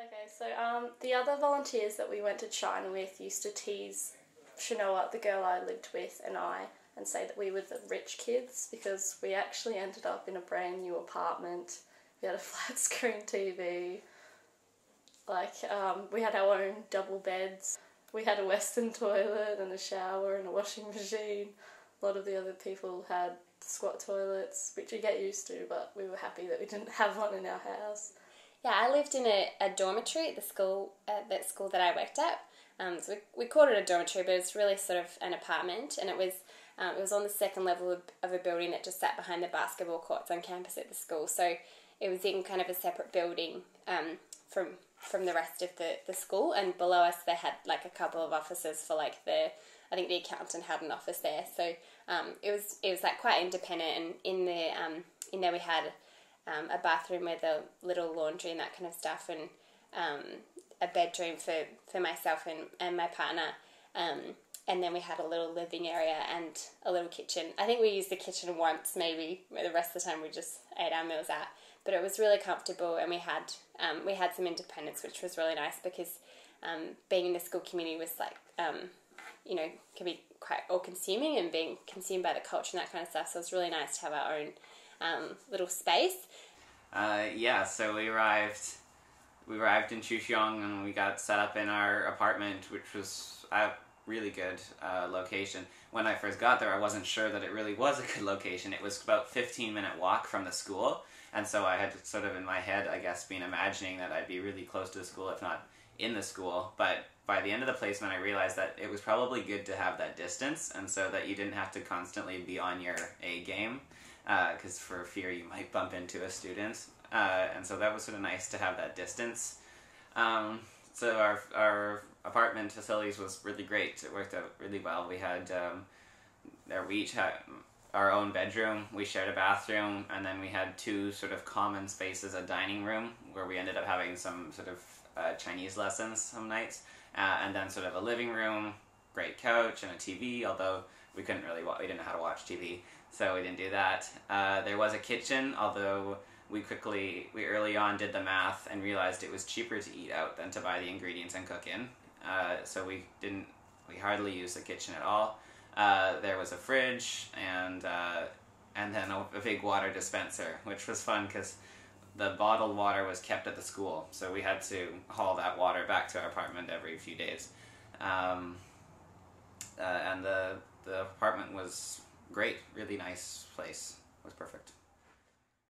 Okay, so the other volunteers that we went to China with used to tease Shanoa, the girl I lived with, and say that we were the rich kids because we actually ended up in a brand new apartment. We had a flat screen TV, we had our own double beds. We had a Western toilet and a shower and a washing machine. A lot of the other people had squat toilets, which you get used to, but we were happy that we didn't have one in our house. Yeah, I lived in a dormitory at the school that I worked at. So we called it a dormitory, but it's really sort of an apartment, and it was on the second level of a building that just sat behind the basketball courts on campus at the school. So it was in kind of a separate building from the rest of the school, and below us they had like a couple of offices for I think the accountant had an office there. So it was like quite independent, and in there we had a bathroom with a little laundry and that kind of stuff, and a bedroom for myself and my partner, and then we had a little living area and a little kitchen. I think we used the kitchen once, maybe. The rest of the time we just ate our meals out. But it was really comfortable, and we had some independence, which was really nice because being in the school community was can be quite all-consuming and being consumed by the culture and that kind of stuff. So it was really nice to have our own little space. So we arrived in Chuxiong, and we got set up in our apartment, which was a really good location. When I first got there, I wasn't sure that it really was a good location. It was about a 15-minute walk from the school, and so I had sort of in my head, I guess, been imagining that I'd be really close to the school, if not in the school. But by the end of the placement, I realized that it was probably good to have that distance, and so that you didn't have to constantly be on your A game, because for fear you might bump into a student. And so that was sort of nice to have that distance. So our apartment facilities was really great. It worked out really well. We had we each had our own bedroom. We shared a bathroom, and then we had two sort of common spaces, a dining room where we ended up having some sort of Chinese lessons some nights, and then sort of a living room, great couch, and a TV. Although we couldn't really we didn't know how to watch TV, so we didn't do that. There was a kitchen, although we early on did the math and realized it was cheaper to eat out than to buy the ingredients and cook in. So we hardly used the kitchen at all. There was a fridge and then a big water dispenser, which was fun because the bottled water was kept at the school, so we had to haul that water back to our apartment every few days. And the apartment was great, really nice place. It was perfect.